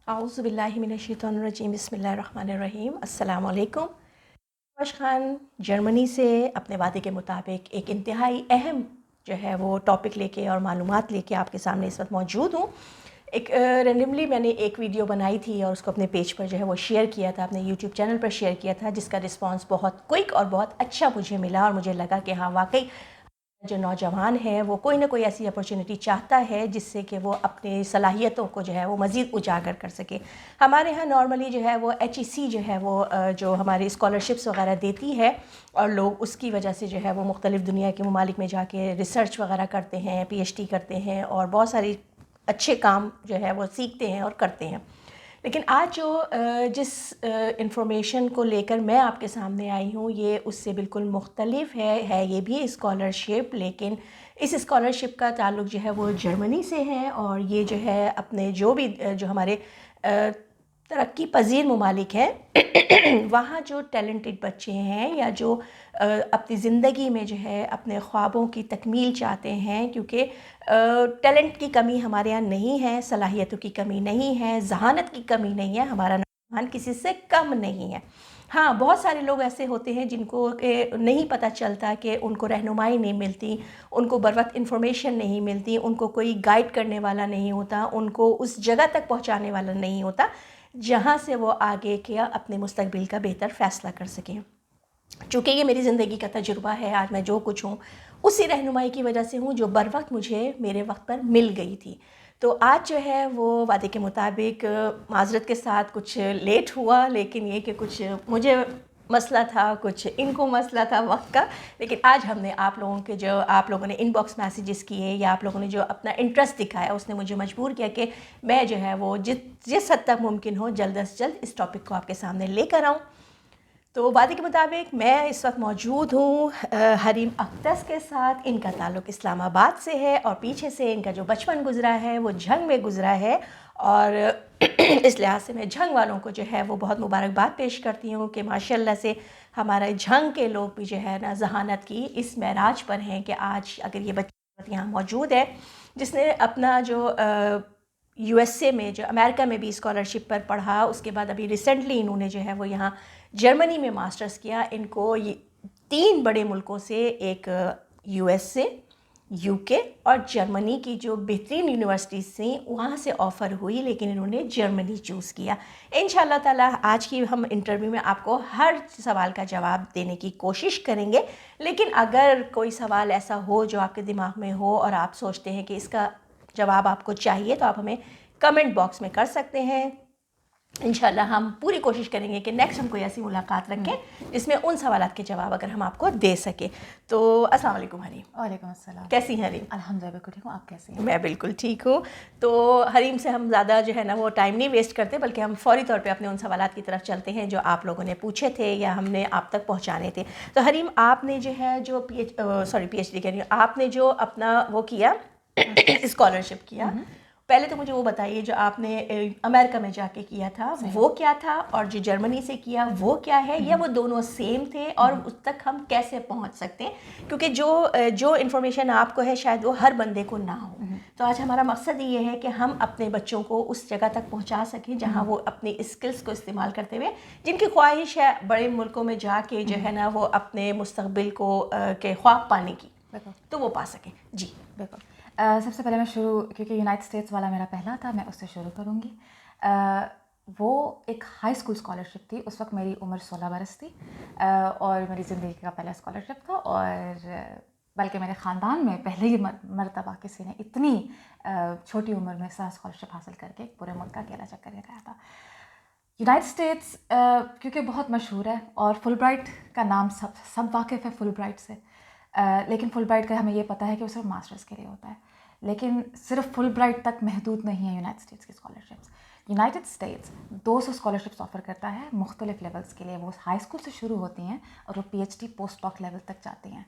आऊज़ुबिल्लाहिमिनश्शैतानिर्रजीम बिस्मिल्लाहिर्रहमानिर्रहीम अस्सलाम वालेकुम। आश खान जर्मनी से अपने वादे के मुताबिक एक इंतहाई अहम जो है वो टॉपिक लेके और मालूमात लेके आपके सामने इस वक्त मौजूद हूँ। एक रेंडमली मैंने एक वीडियो बनाई थी और उसको अपने पेज पर जो है वो शेयर किया था, अपने यूट्यूब चैनल पर शेयर किया था, जिसका रिस्पांस बहुत क्विक और बहुत अच्छा मुझे मिला और मुझे लगा कि हाँ वाकई जो नौजवान है वो कोई ना कोई ऐसी अपॉर्चुनिटी चाहता है जिससे कि वो अपनी सलाहियतों को जो है वो मज़ीद उजागर कर सके। हमारे यहाँ नॉर्मली जो है वो HEC जो है वो जो हमारी स्कॉलरशिप्स वगैरह देती है और लोग उसकी वजह से जो है वो मुख्तलिफ़ दुनिया के ममालिक में जाके रिसर्च वगैरह करते हैं, PhD करते हैं और बहुत सारी अच्छे काम जो है वो सीखते हैं और करते हैं। लेकिन आज जो जिस इंफॉर्मेशन को लेकर मैं आपके सामने आई हूँ ये उससे बिल्कुल मुख्तलिफ है ये भी स्कॉलरशिप, लेकिन इस स्कॉलरशिप का ताल्लुक़ जो है वो जर्मनी से है और ये जो है अपने जो भी जो हमारे तरक्की पजीर ममालिक हैं वहाँ जो टैलेंटेड बच्चे हैं या जो अपनी ज़िंदगी में जो है अपने ख्वाबों की तकमील चाहते हैं, क्योंकि टैलेंट की कमी हमारे यहाँ नहीं है, सलाहियतों की कमी नहीं है, ज़हानत की कमी नहीं है, हमारा नौजवान किसी से कम नहीं है। हाँ, बहुत सारे लोग ऐसे होते हैं जिनको नहीं पता चलता कि उनको रहनुमाई नहीं मिलती, उनको बर वक़्त इन्फॉर्मेशन नहीं मिलती, उनको कोई गाइड करने वाला नहीं होता, उनको उस जगह तक पहुँचाने वाला नहीं होता जहाँ से वो आगे के अपने मुस्तकबिल का बेहतर फ़ैसला कर सकें। चूँकि ये मेरी ज़िंदगी का तजुर्बा है, आज मैं जो कुछ हूँ उसी रहनुमाई की वजह से हूँ जो बर वक्त मुझे मेरे वक्त पर मिल गई थी। तो आज जो है वो वादे के मुताबिक माज़रत के साथ कुछ लेट हुआ, लेकिन ये कि कुछ मुझे मसला था, कुछ इनको मसला था वक्त का। लेकिन आज हमने आप लोगों के जो आप लोगों ने इनबॉक्स मैसेजेस किए या आप लोगों ने जो अपना इंटरेस्ट दिखाया उसने मुझे मजबूर किया कि मैं जो है वो जिस हद तक मुमकिन हो जल्द से जल्द इस टॉपिक को आपके सामने लेकर आऊँ। तो वादे के मुताबिक मैं इस वक्त मौजूद हूँ हरीम अख्तस के साथ। इनका ताल्लुक़ इस्लामाबाद से है और पीछे से इनका जो बचपन गुज़रा है वो झंग में गुज़रा है और इस लिहाज से मैं झंग वालों को जो है वो बहुत मुबारकबाद पेश करती हूँ कि माशाल्लाह से हमारे झंग के लोग भी जो है ना ज़हानत की इस महराज पर हैं कि आज अगर ये बच्चा यहाँ मौजूद है जिसने अपना जो USA में जो अमेरिका में भी स्कॉलरशिप पर पढ़ा, उसके बाद अभी रिसेंटली इन्होंने जो है वो यहाँ जर्मनी में मास्टर्स किया। इनको ये 3 बड़े मुल्कों से, एक USA, UK और जर्मनी की जो बेहतरीन यूनिवर्सिटीज़ थी वहाँ से ऑफ़र हुई, लेकिन इन्होंने जर्मनी चूज़ किया। इंशाअल्लाह ताला आज की हम इंटरव्यू में आपको हर सवाल का जवाब देने की कोशिश करेंगे, लेकिन अगर कोई सवाल ऐसा हो जो आपके दिमाग में हो और आप सोचते हैं कि इसका जवाब आपको चाहिए तो आप हमें कमेंट बॉक्स में कर सकते हैं। इंशाल्लाह हम पूरी कोशिश करेंगे कि नेक्स्ट हम कोई ऐसी मुलाकात रखें जिसमें उन सवालात के जवाब अगर हम आपको दे सकें। तो अस्सलाम वालेकुम हरीम। वालेकुम अस्सलाम। कैसी हैं हरीम? अल्हम्दुलिल्लाह बिल्कुल ठीक हूँ, आप कैसी हैं? मैं बिल्कुल ठीक हूँ। तो हरीम से हम ज़्यादा जो है ना वो टाइम नहीं वेस्ट करते, बल्कि हम फ़ौरी तौर पे अपने उन सवालात की तरफ चलते हैं जो आप लोगों ने पूछे थे या हमने आप तक पहुँचाने थे। तो हरीम, आपने जो है जो PhD कह रही हूँ, आपने जो अपना वो किया स्कॉलरशिप किया, पहले तो मुझे वो बताइए जो आपने अमेरिका में जाके किया था वो क्या था और जो जर्मनी से किया वो क्या है, या वो दोनों सेम थे और उस तक हम कैसे पहुंच सकते हैं, क्योंकि जो इन्फॉर्मेशन आपको है शायद वो हर बंदे को ना हो। तो आज हमारा मकसद ये है कि हम अपने बच्चों को उस जगह तक पहुंचा सकें जहां वो अपनी स्किल्स को इस्तेमाल करते हुए, जिनकी ख्वाहिश है बड़े मुल्कों में जाके जो है ना वो अपने मुस्तकबिल को के ख्वाब पाने की, तो वो पा सकें। जी बिल्कुल। सबसे पहले मैं शुरू, क्योंकि यूनाइटेड स्टेट्स वाला मेरा पहला था, मैं उससे शुरू करूँगी। वो एक हाई स्कूल स्कॉलरशिप थी। उस वक्त मेरी उम्र 16 बरस थी और मेरी ज़िंदगी का पहला स्कॉलरशिप था, और बल्कि मेरे ख़ानदान में पहले ही मरतबा किसी ने इतनी छोटी उम्र में स्कॉलरशिप हासिल करके पूरे मुल्क का अकेला चक्कर लगाया था। यूनाइटेड स्टेट्स क्योंकि बहुत मशहूर है और फुलब्राइट का नाम सब वाकिफ़ है फुलब्राइट से, लेकिन फुलब्राइट का हमें ये पता है कि वो सिर्फ मास्टर्स के लिए होता है, लेकिन सिर्फ फुलब्राइट तक महदूद नहीं है यूनाइटेड स्टेट्स की scholarships. United states 200 scholarships offer करता है मुख्तलिफ़ लेवल्स के लिए। वो हाई स्कूल से शुरू होती हैं और वो PhD पोस्ट डॉक लेवल तक जाती हैं।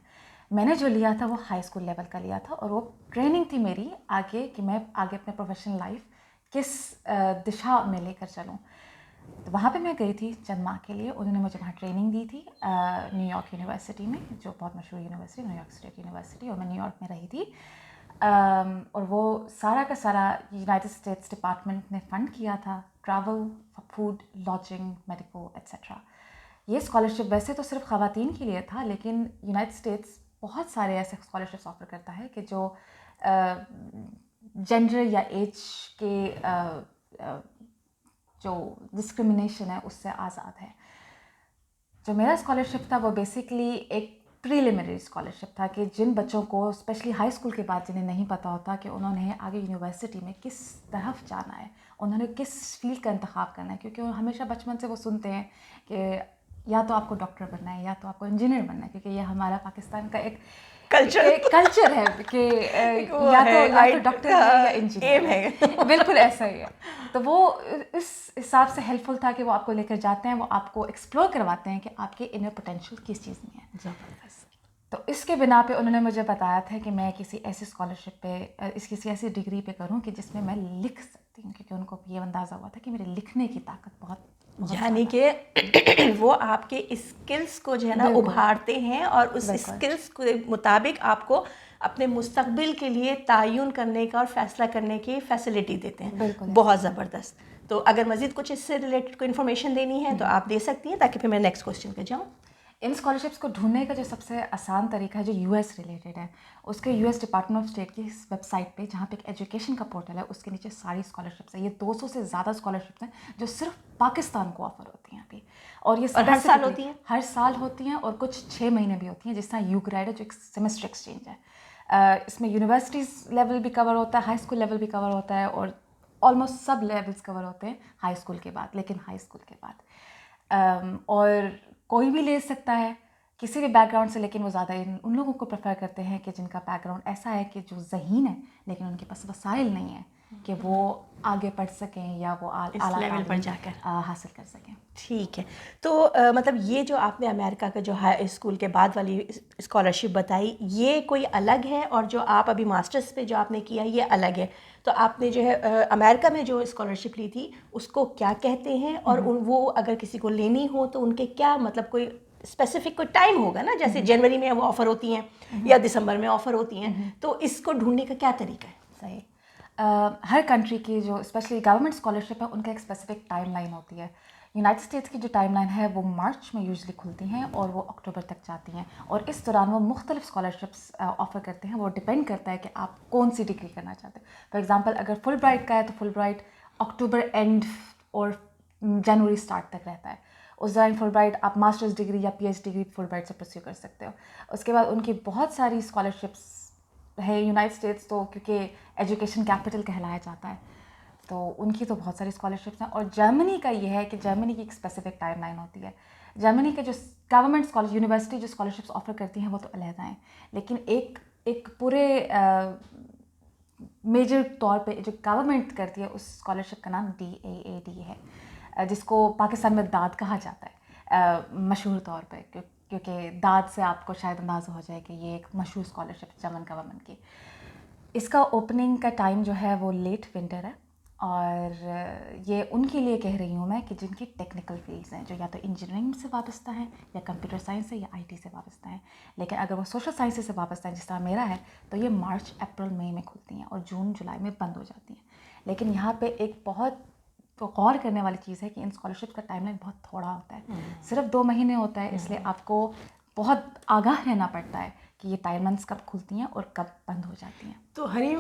मैंने जो लिया था वो हाई स्कूल लेवल का लिया था, और वो ट्रेनिंग थी मेरी आगे कि मैं आगे अपने प्रोफेशनल लाइफ किस दिशा में लेकर चलूँ। तो वहाँ पे मैं गई थी चंद माह के लिए। उन्होंने मुझे वहाँ ट्रेनिंग दी थी न्यूयॉर्क यूनिवर्सिटी में, जो बहुत मशहूर यूनिवर्सिटी न्यूयॉर्क स्टेट यूनिवर्सिटी, और मैं न्यूयॉर्क में रही थी। और वो सारा का सारा यूनाइटेड स्टेट्स डिपार्टमेंट ने फ़ंड किया था, travel, food, lodging, medical etcetera. ये स्कॉलरशिप वैसे तो सिर्फ ख़वातीन के लिए था, लेकिन यूनाइटेड स्टेट्स बहुत सारे ऐसे स्कॉलरशिप्स ऑफर करता है कि जो जेंडर या एज के जो डिस्क्रिमिनेशन है उससे आज़ाद है। जो मेरा स्कॉलरशिप था वो बेसिकली एक प्रीलिमिनरी स्कॉलरशिप था कि जिन बच्चों को स्पेशली हाई स्कूल के बाद जिन्हें नहीं पता होता कि उन्होंने आगे यूनिवर्सिटी में किस तरफ जाना है, उन्होंने किस फील्ड का इंतखाब करना है, क्योंकि हमेशा बचपन से वो सुनते हैं कि या तो आपको डॉक्टर बनना है या तो आपको इंजीनियर बनना है, क्योंकि ये हमारा पाकिस्तान का एक कल्चर है कि या तो डॉक्टर है या इंजीनियर है। बिल्कुल ऐसा ही है। तो वो इस हिसाब से हेल्पफुल था कि वो आपको लेकर जाते हैं, वो आपको एक्सप्लोर करवाते हैं कि आपके इनर पोटेंशियल किस चीज़ में है। ज़बरदस्त। तो इसके बिना पे उन्होंने मुझे बताया था कि मैं किसी ऐसी स्कॉलरशिप पे किसी ऐसी डिग्री पे करूं कि जिसमें मैं लिख सकती हूँ, क्योंकि उनको ये अंदाज़ा हुआ था कि मेरे लिखने की ताकत बहुत यानी कि वो आपके स्किल्स को जो है ना उभारते हैं और उस स्किल्स के मुताबिक आपको अपने मुस्तकबिल के लिए तयन करने का और फैसला करने की फैसिलिटी देते हैं। बहुत ज़बरदस्त। तो अगर मज़ीद कुछ इससे रिलेटेड कोई इन्फॉर्मेशन देनी है तो आप दे सकती हैं, ताकि फिर मैं नेक्स्ट क्वेश्चन पे जाऊँ। इन स्कॉलरशिप्स को ढूंढने का जो सबसे आसान तरीका है जो यूएस रिलेटेड है, उसके यूएस डिपार्टमेंट ऑफ स्टेट की वेबसाइट पे, जहाँ पे एक एजुकेशन का पोर्टल है, उसके नीचे सारी स्कॉलरशिप्स है। ये 200 से ज़्यादा स्कॉलरशिप्स हैं जो सिर्फ पाकिस्तान को ऑफर होती हैं अभी, और ये हर साल होती हैं। हर साल होती हैं, और कुछ 6 महीने भी होती हैं, जिस तरह यूग्राइड है जो एक सेमेस्टर एक्सचेंज है। इसमें यूनिवर्सिटीज़ लेवल भी कवर होता है, हाई स्कूल लेवल भी कवर होता है, और ऑलमोस्ट सब लेवल्स कवर होते हैं हाई स्कूल के बाद, लेकिन हाई स्कूल के बाद और कोई भी ले सकता है किसी भी बैकग्राउंड से, लेकिन वो ज़्यादा उन लोगों को प्रेफर करते हैं कि जिनका बैकग्राउंड ऐसा है कि जो ज़हीन है लेकिन उनके पास वसाइल नहीं है कि वो आगे पढ़ सकें या वो आला लेवल पर जाकर हासिल कर सकें। ठीक है। तो मतलब ये जो आपने अमेरिका का जो हाई स्कूल के बाद वाली स्कॉलरशिप बताई, ये कोई अलग है, और जो आप अभी मास्टर्स पे जो आपने किया ये अलग है। तो आपने जो है अमेरिका में जो स्कॉलरशिप ली थी उसको क्या कहते हैं, और वो अगर किसी को लेनी हो तो उनके क्या मतलब कोई स्पेसिफिक कोई टाइम होगा ना, जैसे जनवरी में वो ऑफ़र होती हैं या दिसंबर में ऑफ़र होती हैं, तो इसको ढूंढने का क्या तरीका है? सही। हर कंट्री की जो स्पेशली गवर्नमेंट स्कॉलरशिप है उनका एक स्पेसिफिक टाइमलाइन होती है। यूनाइटेड स्टेट्स की जो टाइमलाइन है वो मार्च में यूजुअली खुलती हैं और वो अक्टूबर तक जाती हैं, और इस दौरान वो मुख्तलिफ स्कॉलरशिप्स ऑफ़र करते हैं। वो डिपेंड करता है कि आप कौन सी डिग्री करना चाहते हैं। फॉर एग्जांपल अगर फुल ब्राइट का है तो फुल ब्राइट अक्टूबर एंड और जनवरी स्टार्ट तक रहता है। उस दौरान फुल ब्राइट आप मास्टर्स डिग्री या पीएचडी डिग्री फुल ब्राइट से परस्यू कर सकते हो। उसके बाद उनकी बहुत सारी स्कॉलरशिप्स है यूनाइटेड स्टेट्स, तो क्योंकि एजुकेशन कैपिटल कहलाया जाता है तो उनकी तो बहुत सारी स्कॉलरशिप्स हैं। और जर्मनी का ये है कि जर्मनी की एक स्पेसिफिक टाइमलाइन होती है। जर्मनी के जो गवर्नमेंट स्कॉलर यूनिवर्सिटी जो स्कॉलरशिप्स ऑफर करती हैं वो तो अलग हैं, लेकिन एक पूरे मेजर तौर पे जो गवर्नमेंट करती है उस स्कॉलरशिप का नाम DAAD है, जिसको पाकिस्तान में दाद कहा जाता है मशहूर तौर पे, क्योंकि दाद से आपको शायद अंदाज़ा हो जाए कि ये एक मशहूर स्कॉलरशिप जर्मन गवर्नमेंट की। इसका ओपनिंग का टाइम जो है वो लेट विंटर है, और ये उनके लिए कह रही हूँ मैं कि जिनकी टेक्निकल फील्ड्स हैं, जो या तो इंजीनियरिंग से वाबस्ता हैं या कंप्यूटर साइंस से या IT से वाबस्ता हैं। लेकिन अगर वो सोशल साइंसेस से वाबस्ता है जिस तरह मेरा है, तो ये मार्च अप्रैल मई में खुलती हैं और जून जुलाई में बंद हो जाती हैं। लेकिन यहाँ पे एक बहुत गौर करने वाली चीज़ है कि इन स्कॉलरशिप का टाइमलाइन बहुत थोड़ा होता है, सिर्फ 2 महीने होता है, इसलिए आपको बहुत आगाह रहना पड़ता है कि ये टाइमलाइंस कब खुलती हैं और कब बंद हो जाती हैं। तो हरीम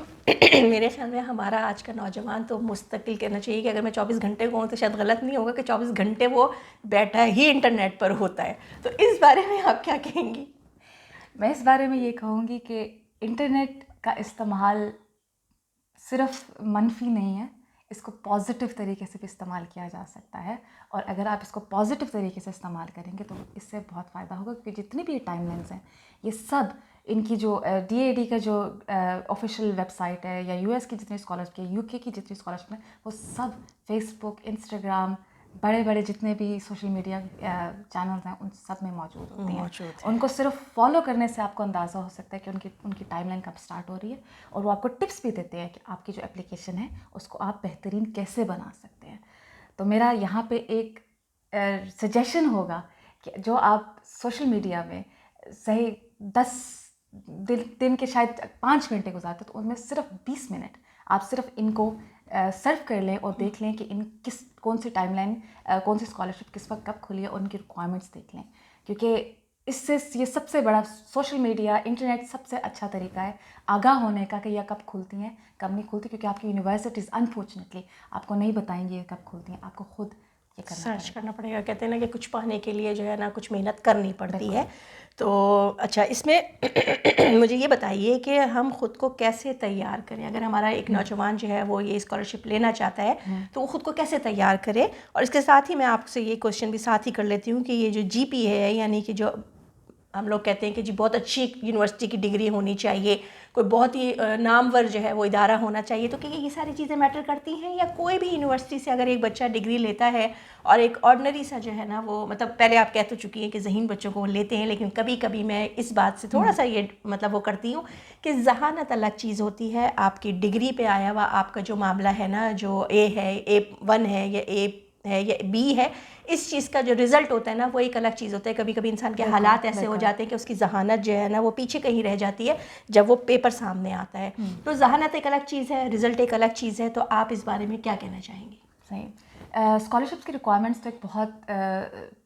मेरे ख्याल में हमारा आज का नौजवान तो मुस्तकिल कहना चाहिए कि अगर मैं 24 घंटे को हूँ तो शायद गलत नहीं होगा कि 24 घंटे वो बैठा ही इंटरनेट पर होता है। तो इस बारे में आप क्या कहेंगी? मैं इस बारे में ये कहूँगी कि इंटरनेट का इस्तेमाल सिर्फ मनफी नहीं है, इसको पॉजिटिव तरीके से भी इस्तेमाल किया जा सकता है। और अगर आप इसको पॉजिटिव तरीके से इस्तेमाल करेंगे तो इससे बहुत फ़ायदा होगा, क्योंकि जितनी भी टाइमलाइंस हैं ये सब इनकी जो DAD का जो ऑफिशियल वेबसाइट है, या US की जितनी स्कॉलरशिप है, UK की जितनी स्कॉलरशिप है, वो सब फेसबुक, इंस्टाग्राम, बड़े बड़े जितने भी सोशल मीडिया चैनल्स हैं उन सब में मौजूद होती हैं। उनको सिर्फ फॉलो करने से आपको अंदाज़ा हो सकता है कि उनकी टाइमलाइन कब स्टार्ट हो रही है, और वो आपको टिप्स भी देते हैं कि आपकी जो एप्लीकेशन है उसको आप बेहतरीन कैसे बना सकते हैं। तो मेरा यहाँ पे एक सजेशन होगा कि जो आप सोशल मीडिया में सही दिन के शायद 5 घंटे गुजारते, तो उनमें सिर्फ 20 मिनट आप सिर्फ इनको सर्व कर लें और देख लें कि इन कौन सी टाइमलाइन, कौन सी स्कॉलरशिप किस वक्त कब खुली है, और उनकी रिक्वायरमेंट्स देख लें। क्योंकि इससे ये सबसे बड़ा, सोशल मीडिया, इंटरनेट सबसे अच्छा तरीका है आगाह होने का कि यह कब खुलती हैं कब नहीं खुलती। क्योंकि आपकी यूनिवर्सिटीज़ अनफॉर्चुनेटली आपको नहीं बताएंगी कब खुलती हैं, आपको खुद ये सर्च करना पड़ेगा। कहते हैं ना कि कुछ पाने के लिए जो है ना कुछ मेहनत करनी पड़ती है। तो अच्छा, इसमें मुझे ये बताइए कि हम ख़ुद को कैसे तैयार करें? अगर हमारा एक नौजवान जो है वो ये स्कॉलरशिप लेना चाहता है तो वो ख़ुद को कैसे तैयार करे? और इसके साथ ही मैं आपसे ये क्वेश्चन भी साथ ही कर लेती हूँ कि ये जो GPA है, यानी कि जो हम लोग कहते हैं कि जी बहुत अच्छी यूनिवर्सिटी की डिग्री होनी चाहिए, कोई बहुत ही नामवर जो है वो इदारा होना चाहिए, तो क्या ये सारी चीज़ें मैटर करती हैं? या कोई भी यूनिवर्सिटी से अगर एक बच्चा डिग्री लेता है और एक ऑर्डिनरी सा जो है ना वो, मतलब पहले आप कह तो चुकी हैं कि ज़हीन बच्चों को लेते हैं, लेकिन कभी कभी मैं इस बात से थोड़ा सा ये मतलब वो करती हूँ कि ज़हानत अलग चीज़ होती है, आपकी डिग्री पे आया हुआ आपका जो मामला है ना, जो A है, A1 है या A है या B है, इस चीज़ का जो रिज़ल्ट होता है ना वो एक अलग चीज़ होता है। कभी कभी इंसान के हालात ऐसे हो जाते हैं कि उसकी जहानत जो है ना वो पीछे कहीं रह जाती है जब वो पेपर सामने आता है। तो जहानत एक अलग चीज़ है, रिज़ल्ट एक अलग चीज़ है। तो आप इस बारे में क्या कहना चाहेंगी? सही। स्कॉलरशिप्स की रिक्वायरमेंट्स तो एक बहुत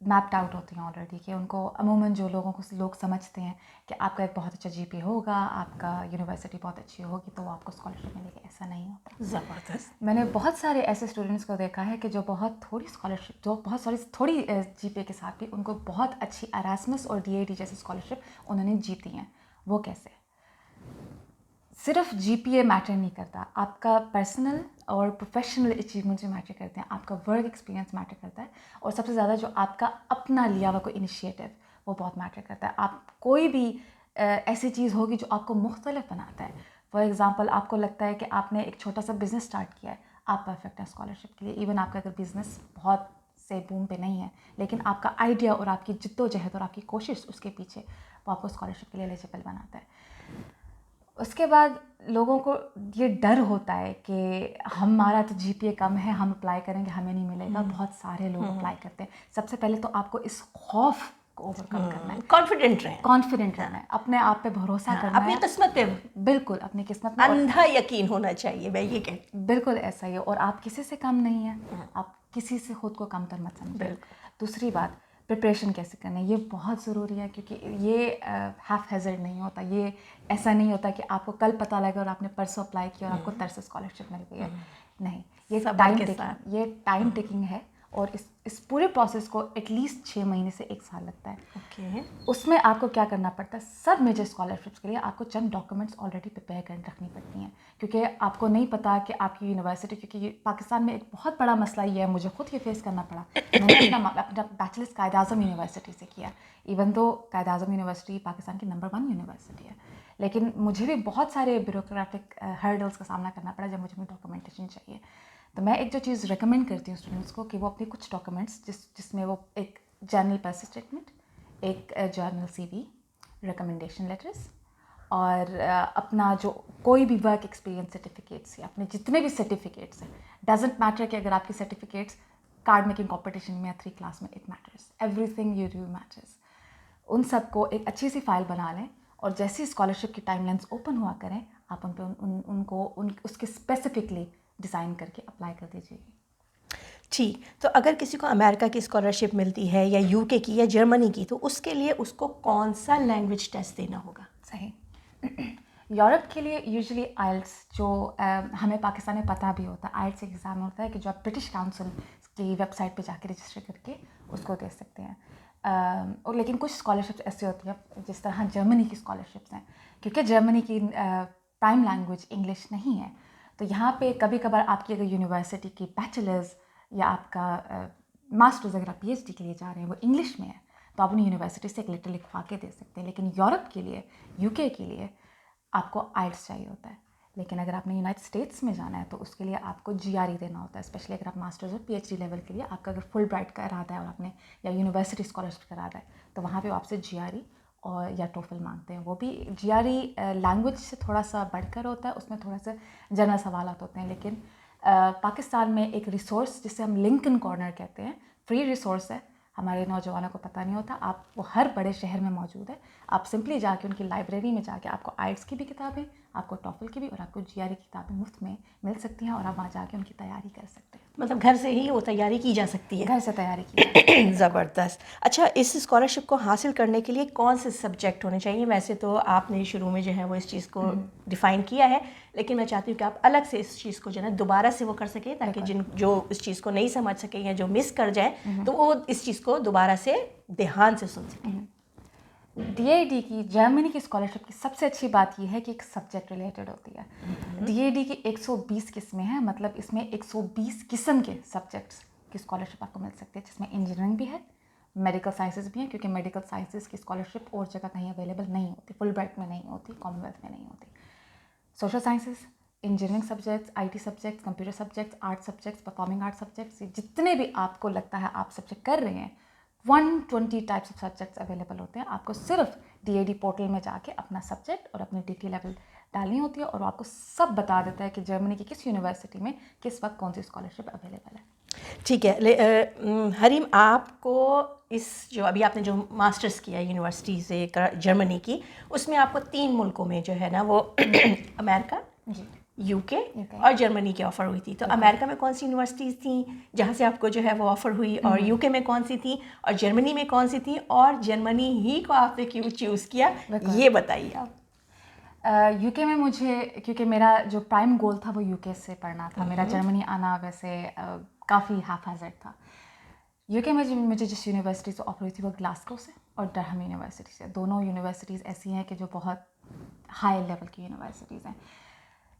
मैप्ड आउट होती हैं ऑलरेडी, कि उनको अमूमन जो लोग समझते हैं कि आपका एक बहुत अच्छा GPA होगा, आपका यूनिवर्सिटी बहुत अच्छी होगी तो वो आपको स्कॉलरशिप मिलेगी। ऐसा नहीं होता। ज़बरदस्त। मैंने बहुत सारे ऐसे स्टूडेंट्स को देखा है कि जो बहुत थोड़ी स्कॉलरशिप, जो बहुत थोड़ी GPA के साथ भी उनको बहुत अच्छी एरास्मस और DAD जैसी स्कॉलरशिप उन्होंने जीती हैं। वो कैसे? सिर्फ GPA मैटर नहीं करता, आपका पर्सनल और प्रोफेशनल अचीवमेंट जो मैटर करते हैं, आपका वर्क एक्सपीरियंस मैटर करता है, और सबसे ज़्यादा जो आपका अपना लिया हुआ कोई इनिशिएटिव वो बहुत मैटर करता है। आप कोई भी ऐसी चीज़ होगी जो आपको मुख्तलिफ बनाता है। फॉर एग्ज़ाम्पल, आपको लगता है कि आपने एक छोटा सा बिज़नेस स्टार्ट किया है, आप परफेक्ट हैं स्कॉलरशिप के लिए। इवन आपका अगर बिज़नेस बहुत से बूम पे नहीं है, लेकिन आपका आइडिया और आपकी जिद्दोजहद और आपकी कोशिश उसके पीछे, वो आपको स्कॉलरशिप के लिए एलिजिबल बनाता है। उसके बाद लोगों को ये डर होता है कि हमारा तो GPA कम है, हम अप्लाई करेंगे हमें नहीं मिलेगा। बहुत सारे लोग अप्लाई करते हैं। सबसे पहले तो आपको इस खौफ को ओवरकम करना है, कॉन्फिडेंट रहना है, अपने आप पे भरोसा करना अपनी है, किस्मत पे बिल्कुल अपनी किस्मत में अंधा यकीन होना चाहिए, मैं ये कहती हूँ। बिल्कुल ऐसा ही है। और आप किसी से कम नहीं है, आप किसी से खुद को कमतर मत समझिए। दूसरी बात, प्रिपरेशन कैसे करना है, ये बहुत ज़रूरी है। क्योंकि ये हाफ हैज़र्ड नहीं होता। ये ऐसा नहीं होता कि आपको कल पता लगा और आपने परसों अप्लाई किया और आपको तरह से स्कॉलरशिप मिल गई है। नहीं, ये टाइम टेकिंग है। और इस पूरे प्रोसेस को एटलीस्ट 6 महीने से 1 साल लगता है। ओके। उसमें आपको क्या करना पड़ता है, सब मेजर स्कॉलरशिप्स के लिए आपको चंद डॉक्यूमेंट्स ऑलरेडी प्रिपेयर कर रखनी पड़ती हैं। क्योंकि आपको नहीं पता कि आपकी यूनिवर्सिटी, क्योंकि पाकिस्तान में एक बहुत बड़ा मसला ये है, मुझे खुद ये फेस करना पड़ा। मैंने अपना बैचलर्स कायद-ए-आज़म यूनिवर्सिटी से किया, इवन तो कायद-ए-आज़म यूनिवर्सिटी पाकिस्तान की नंबर 1 यूनिवर्सिटी है, लेकिन मुझे भी बहुत सारे ब्यूरोक्रेटिक हर्डल्स का सामना करना पड़ा जब मुझे अपनी डॉक्यूमेंटेशन चाहिए। तो मैं एक जो चीज़ रिकमेंड करती हूँ स्टूडेंट्स को कि वो अपने कुछ डॉक्यूमेंट्स, जिसमें वो एक जनरल पर्पस स्टेटमेंट, एक जर्नल CV, रिकमेंडेशन लेटर्स, और अपना जो कोई भी वर्क एक्सपीरियंस सर्टिफिकेट्स या अपने जितने भी सर्टिफिकेट्स हैं, डजेंट मैटर कि अगर आपकी सर्टिफिकेट्स कार्ड मेकिंग कॉम्पिटिशन में या 3 क्लास में, it matters, everything you do matters. उन सबको एक अच्छी सी फाइल बना लें, और जैसी स्कॉलरशिप की टाइमलाइंस ओपन हुआ करें, आप उन पे उनको उसके स्पेसिफिकली डिज़ाइन करके अप्लाई कर दीजिएगा। ठीक। तो अगर किसी को अमेरिका की स्कॉलरशिप मिलती है या UK की या जर्मनी की, तो उसके लिए उसको कौन सा लैंग्वेज टेस्ट देना होगा? सही। यूरोप के लिए यूजुअली IELTS, जो हमें पाकिस्तान में पता भी होता है, IELTS एग्ज़ाम होता है कि जो आप ब्रिटिश काउंसिल की वेबसाइट पे जाके रजिस्टर करके उसको दे सकते हैं। और लेकिन कुछ स्कॉलरशिप्स ऐसी होती हैं, जिस तरह जर्मनी की स्कॉलरशिप्स हैं, क्योंकि जर्मनी की प्राइम लैंग्वेज इंग्लिश नहीं है, तो यहाँ पे कभी कभार आपकी अगर यूनिवर्सिटी की बैचलर्स या आपका मास्टर्स, अगर आप PhD के लिए जा रहे हैं, वो इंग्लिश में है, तो आप अपनी यूनिवर्सिटी से एक लेटर लिखवा के दे सकते हैं। लेकिन यूरोप के लिए, UK के लिए आपको IELTS चाहिए होता है। लेकिन अगर आपने यूनाइटेड स्टेट्स में जाना है तो उसके लिए आपको GRE देना होता है। स्पेशली अगर आप मास्टर्स और PhD लेवल के लिए, आपका अगर फुल ब्राइट का इरादा है और आपने या यूनिवर्सिटी स्कॉलरशिप का इरादा है, तो वहाँ पे आपसे GRE और या TOEFL मांगते हैं। वो भी GRE लैंग्वेज से थोड़ा सा बढ़कर होता है, उसमें थोड़ा सा जनरल सवालात होते हैं। लेकिन पाकिस्तान में एक रिसोर्स जिसे हम लिंकन कॉर्नर कहते हैं, फ्री रिसोर्स है, हमारे नौजवानों को पता नहीं होता। आप वो हर बड़े शहर में मौजूद है। आप सिंपली जाके उनकी लाइब्रेरी में जाके आपको आइट्स की भी किताबें, आपको टॉफल की भी और आपको GRE की किताबें मुफ्त में मिल सकती हैं और आप वहाँ जाके उनकी तैयारी कर सकते हैं। मतलब घर से ही वो तैयारी की जा सकती है। घर से तैयारी की जा सकती है। ज़बरदस्त। अच्छा, इस स्कॉलरशिप को हासिल करने के लिए कौन से सब्जेक्ट होने चाहिए? वैसे तो आपने शुरू में जो है वो इस चीज़ को डिफ़ाइन किया है, लेकिन मैं चाहती हूँ कि आप अलग से इस चीज़ को जो है दोबारा से वो कर सकें, ताकि जो इस चीज़ को नहीं समझ सके या जो मिस कर जाए तो वो इस चीज़ को दोबारा से ध्यान से सुन सकें। DAD की, जर्मनी की स्कॉलरशिप की सबसे अच्छी बात यह है कि एक सब्जेक्ट रिलेटेड होती है। DAD की 120 किस्में हैं, मतलब इसमें 120 किस्म के सब्जेक्ट्स की स्कॉलरशिप आपको मिल सकती है, जिसमें इंजीनियरिंग भी है, मेडिकल साइंसेज भी हैं, क्योंकि मेडिकल साइंसेज की स्कॉलरशिप और जगह कहीं अवेलेबल नहीं होती, फुलब्राइट में नहीं होती, कॉमनवेल्थ में नहीं होती। Social sciences, engineering subjects, IT subjects, computer subjects, art subjects, performing art subjects, जितने भी आपको लगता है आप सब्जेक्ट कर रहे हैं, 120 टाइप्स ऑफ सब्जेक्ट्स अवेलेबल होते हैं। आपको सिर्फ DAD पोर्टल में जाके अपना सब्जेक्ट और अपनी DT लेवल डालनी होती है और वो आपको सब बता देता है कि जर्मनी की किस यूनिवर्सिटी में किस वक्त कौन सी स्कॉलरशिप अवेलेबल है। ठीक है। हरीम, आपको इस जो अभी आपने जो मास्टर्स किया यूनिवर्सिटी से जर्मनी की, उसमें आपको 3 मुल्कों में जो है ना वो अमेरिका, UK और जर्मनी की ऑफ़र हुई थी। तो अमेरिका में कौन सी यूनिवर्सिटीज़ थी जहाँ से आपको जो है वो ऑफ़र हुई, और UK में कौन सी थी, और जर्मनी में कौन सी थी, और जर्मनी ही को आपने क्यों चूज़ किया, ये बताइए आप। UK में मुझे, क्योंकि मेरा जो प्राइम गोल था वो UK से पढ़ना था, मेरा जर्मनी आना वैसे काफ़ी हैफाजर्ड था। UK में मुझे जिस यूनिवर्सिटी से ऑफर हुई थी वो ग्लासगो से और डरहम यूनिवर्सिटी से। दोनों यूनिवर्सिटीज़ ऐसी हैं कि जो बहुत हाई लेवल की यूनिवर्सिटीज़ हैं।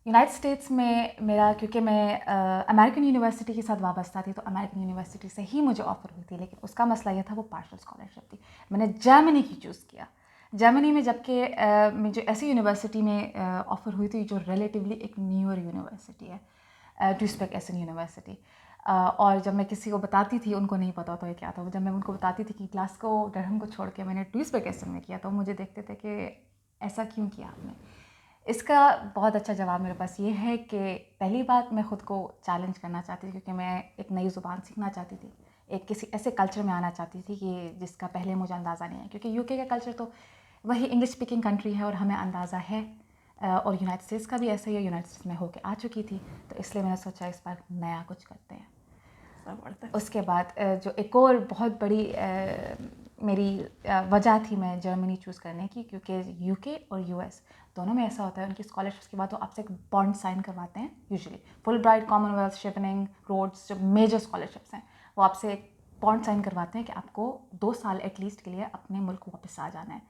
यूनाइटेड स्टेट्स में मेरा, क्योंकि मैं अमेरिकन यूनिवर्सिटी के साथ वाबस्ता थी, तो अमेरिकन यूनिवर्सिटी से ही मुझे ऑफ़र हुई थी, लेकिन उसका मसला यह था वो पार्शल स्कॉलरशिप थी। मैंने जर्मनी की चूज़ किया। जर्मनी में जबकि मुझे ऐसी यूनिवर्सिटी में ऑफ़र हुई थी जो रिलेटिवली एक न्यूअर यूनिवर्सिटी है, ड्यूसबर्ग एसन यूनिवर्सिटी। और जब मैं किसी को बताती थी, उनको नहीं पता था क्या था, जब मैं उनको बताती थी कि ग्लासगो डरहम को छोड़ के मैंने ड्यूसबर्ग एसन में किया, तो मुझे देखते थे कि ऐसा क्यों किया आपने। इसका बहुत अच्छा जवाब मेरे पास ये है कि पहली बात, मैं ख़ुद को चैलेंज करना चाहती थी, क्योंकि मैं एक नई ज़ुबान सीखना चाहती थी, एक किसी ऐसे कल्चर में आना चाहती थी कि जिसका पहले मुझे अंदाज़ा नहीं है, क्योंकि UK का कल्चर तो वही इंग्लिश स्पीकिंग कंट्री है और हमें अंदाज़ा है, और यूनाइटेड स्टेट्स का भी ऐसा ही है, यूनाइटेड स्टेट्स में होके आ चुकी थी, तो इसलिए मैंने सोचा इस बार नया कुछ करते हैं। उसके बाद जो एक और बहुत बड़ी मेरी वजह थी मैं जर्मनी चूज़ करने की, क्योंकि UK और US दोनों में ऐसा होता है, उनकी स्कॉलरशिप्स के बाद वो आपसे एक बॉन्ड साइन करवाते हैं यूजुअली। फुलब्राइट, कॉमनवेल्थ, शेफनिंग, रोड्स, जो मेजर स्कॉलरशिप्स हैं, वो आपसे एक बॉन्ड साइन करवाते हैं कि आपको 2 साल एटलीस्ट के लिए अपने मुल्क वापस आ जाना है।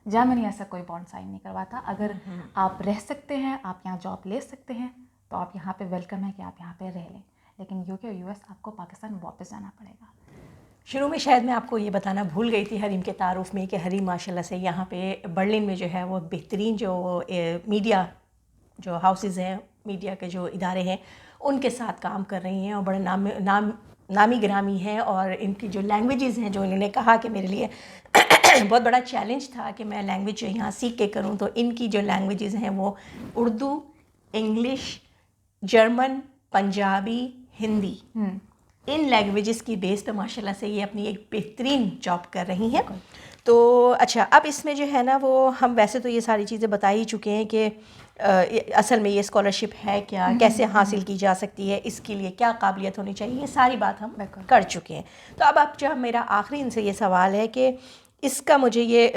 जर्मनी ऐसा कोई बॉन्ड साइन नहीं करवाता। अगर आप रह सकते हैं, आप यहाँ जॉब ले सकते हैं, तो आप यहाँ पे वेलकम है कि आप यहाँ पे रह लें, लेकिन UK और US आपको पाकिस्तान वापस जाना पड़ेगा। शुरू में शायद मैं आपको ये बताना भूल गई थी हरीम के तारुफ में कि हरीम माशाल्लाह से यहाँ पे बर्लिन में जो है वो बेहतरीन जो मीडिया जो हाउसेस हैं, मीडिया के जो इदारे हैं, उनके साथ काम कर रही हैं, और बड़े नामी गिरामी हैं, और इनकी जो लैंग्वेजेस हैं, जो इन्होंने कहा कि मेरे लिए बहुत बड़ा चैलेंज था कि मैं लैंग्वेज यहाँ सीख के करूँ, तो इनकी जो लैंग्वेजेस हैं वो उर्दू, इंग्लिश, जर्मन, पंजाबी, हिंदी, इन लैंग्वेजेस की बेस पे माशाल्लाह से ये अपनी एक बेहतरीन जॉब कर रही हैं। तो अच्छा, अब इसमें जो है ना वो हम वैसे तो ये सारी चीज़ें बता ही चुके हैं कि असल में ये स्कॉलरशिप है क्या, कैसे हासिल की जा सकती है, इसके लिए क्या काबिलियत होनी चाहिए, ये सारी बात हम कर चुके हैं। तो अब जो मेरा आखिरी इनसे ये सवाल है कि इसका मुझे ये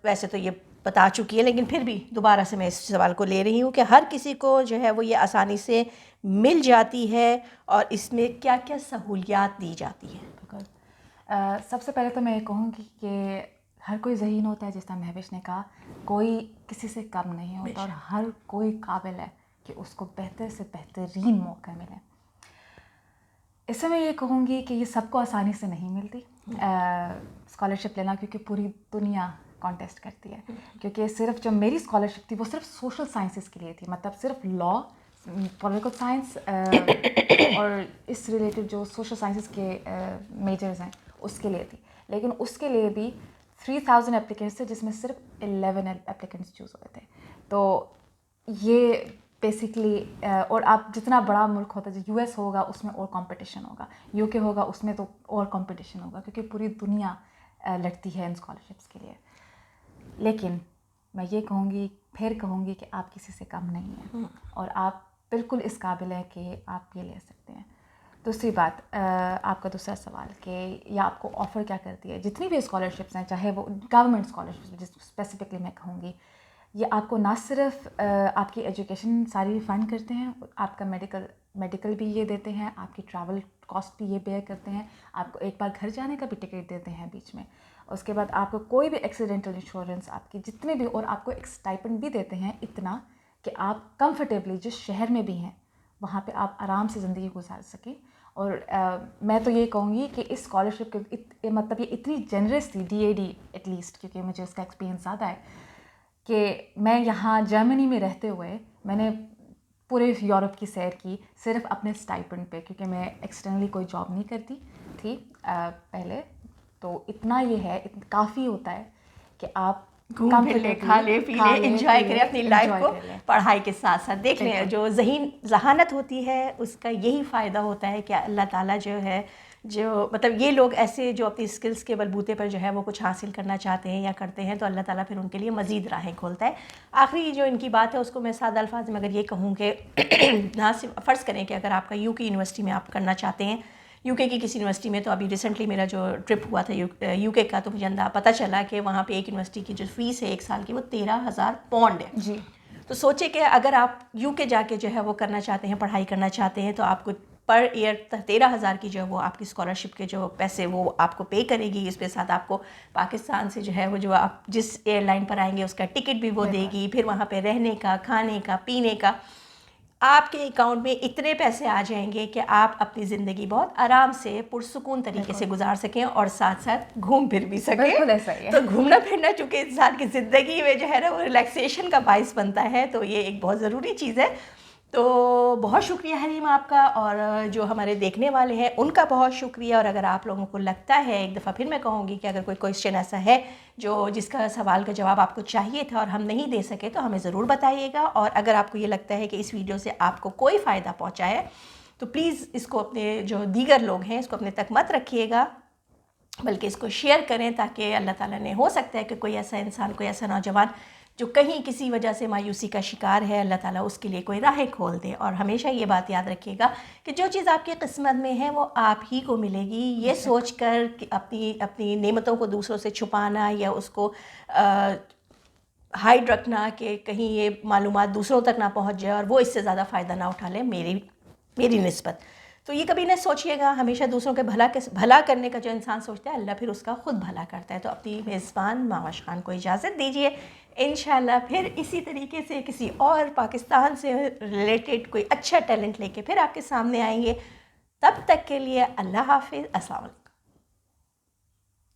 वैसे तो ये बता चुकी है, लेकिन फिर भी दोबारा से मैं इस सवाल को ले रही हूँ कि हर किसी को जो है वो ये आसानी से मिल जाती है, और इसमें क्या क्या सहूलियात दी जाती हैं? सबसे पहले तो मैं ये कहूँगी कि हर कोई ज़हीन होता है, जिस तरह महविश ने कहा, कोई किसी से कम नहीं होता, और हर कोई काबिल है कि उसको बेहतर से बेहतरीन मौका मिले। इससे मैं ये कहूँगी कि ये सबको आसानी से नहीं मिलती स्कॉलरशिप लेना, क्योंकि पूरी दुनिया कॉन्टेस्ट करती है। क्योंकि सिर्फ जो मेरी स्कॉलरशिप थी वो सिर्फ सोशल साइंसेस के लिए थी, मतलब सिर्फ लॉ, पॉलिटिकल साइंस और इस रिलेटेड जो सोशल साइंसेस के मेजर्स हैं उसके लिए थी, लेकिन उसके लिए भी 3000 एप्लीकेंट्स थे, जिसमें सिर्फ 11 एप्लीकेंट्स चूज़ हुए थे। तो ये बेसिकली और आप जितना बड़ा मुल्क होता है, यूएस होगा उसमें और कंपटीशन होगा, यूके होगा उसमें तो और कंपटीशन होगा, क्योंकि पूरी दुनिया लड़ती है इन स्कॉलरशिप्स के लिए। लेकिन मैं ये फिर कहूँगी कि आप किसी से कम नहीं हैं और आप बिल्कुल इस काबिल हैं कि आप ये ले सकते हैं। दूसरी बात, आपका दूसरा सवाल कि या आपको ऑफ़र क्या करती है, जितनी भी स्कॉलरशिप्स हैं, चाहे वो गवर्नमेंट स्कॉलरशिप्स, जिस स्पेसिफिकली मैं कहूँगी, ये आपको ना सिर्फ आपकी एजुकेशन सारी फ़ंड करते हैं, आपका मेडिकल भी ये देते हैं, आपकी ट्रैवल कॉस्ट भी ये बेयर करते हैं, आपको एक बार घर जाने का भी टिकट देते हैं बीच में, उसके बाद आपको कोई भी एक्सीडेंटल इंश्योरेंस, आपकी जितने भी, और आपको एक स्टाइपेंड भी देते हैं इतना कि आप कंफर्टेबली जिस शहर में भी हैं वहाँ पे आप आराम से ज़िंदगी गुजार सकें। और मैं तो ये कहूँगी कि इस स्कॉलरशिप के मतलब ये इतनी जनरस थी, DAD एटलीस्ट, क्योंकि मुझे उसका एक्सपीरियंस ज़्यादा है, कि मैं यहाँ जर्मनी में रहते हुए मैंने पूरे यूरोप की सैर की सिर्फ अपने स्टाइपेंड पे, क्योंकि मैं एक्सटर्नली कोई जॉब नहीं करती थी पहले। तो इतना ये है, काफ़ी होता है कि आप घूम फिर ले, खा ले, पी ले, एंजॉय करें अपनी लाइफ को, पढ़ाई के साथ साथ देख लें। जो जहानत होती है उसका यही फ़ायदा होता है कि अल्लाह ताला जो है, जो मतलब ये लोग ऐसे जो अपनी स्किल्स के बलबूते पर जो है वो कुछ हासिल करना चाहते हैं या करते हैं, तो अल्लाह ताला फिर उनके लिए मज़ीद राहें खोलता है। आखिरी जो इनकी बात है उसको मैं सादा अल्फाज में अगर ये कहूँ कि ना सिर्फ फ़र्ज़ करें कि अगर आपका यूके यूनिवर्सिटी में आप करना चाहते हैं, यूके की किसी यूनिवर्सिटी में, तो अभी रिसेंटली मेरा जो ट्रिप हुआ था यूके का, तो मुझे पता चला कि वहाँ पे एक यूनिवर्सिटी की जो फ़ीस है 1 साल की वो 13,000 पाउंड है जी। तो सोचे कि अगर आप यूके जाके जो है वो करना चाहते हैं, पढ़ाई करना चाहते हैं, तो आपको पर ईयर 13,000 की जो है वो आपकी स्कॉलरशिप के जो पैसे वो आपको पे करेगी। इसके साथ आपको पाकिस्तान से जो है वो जो आप जिस एयरलाइन पर आएंगे उसका टिकट भी वो देगी, फिर वहाँ पे रहने का, खाने का, पीने का, आपके अकाउंट में इतने पैसे आ जाएंगे कि आप अपनी ज़िंदगी बहुत आराम से पुरसुकून तरीके से गुजार सकें और साथ साथ घूम फिर भी सकें। बिल्कुल ऐसा ही है। तो घूमना फिरना चूँकि इंसान की ज़िंदगी में जो है ना वो रिलैक्सेशन का बाइस बनता है, तो ये एक बहुत ज़रूरी चीज़ है। तो बहुत शुक्रिया हरीम आपका, और जो हमारे देखने वाले हैं उनका बहुत शुक्रिया। और अगर आप लोगों को लगता है, एक दफ़ा फिर मैं कहूँगी कि अगर कोई क्वेश्चन ऐसा है जिसका सवाल का जवाब आपको चाहिए था और हम नहीं दे सके, तो हमें ज़रूर बताइएगा। और अगर आपको ये लगता है कि इस वीडियो से आपको कोई फ़ायदा पहुँचा है, तो प्लीज़ इसको अपने जो दीगर लोग हैं इसको अपने तक मत रखिएगा, बल्कि इसको शेयर करें, ताकि अल्लाह ताला ने, हो सकता है कि कोई ऐसा इंसान, कोई ऐसा नौजवान जो कहीं किसी वजह से मायूसी का शिकार है, अल्लाह ताला उसके लिए कोई राहें खोल दे। और हमेशा ये बात याद रखिएगा कि जो चीज़ आपकी किस्मत में है वो आप ही को मिलेगी। ये सोच कर कि अपनी नेमतों को दूसरों से छुपाना या उसको हाइड रखना कि कहीं ये मालूमात दूसरों तक ना पहुंच जाए और वो इससे ज़्यादा फ़ायदा ना उठा ले मेरी निस्बत, तो ये कभी न सोचिएगा। हमेशा दूसरों के भला करने का जो इंसान सोचता है, अल्लाह फिर उसका ख़ुद भला करता है। तो अपनी मेज़बान मावाश खान को इजाज़त दीजिए। इंशाल्लाह फिर इसी तरीके से किसी और पाकिस्तान से रिलेटेड कोई अच्छा टैलेंट लेके फिर आपके सामने आएंगे। तब तक के लिए अल्लाह हाफ़िज़, अस्सलाम वालेकुम।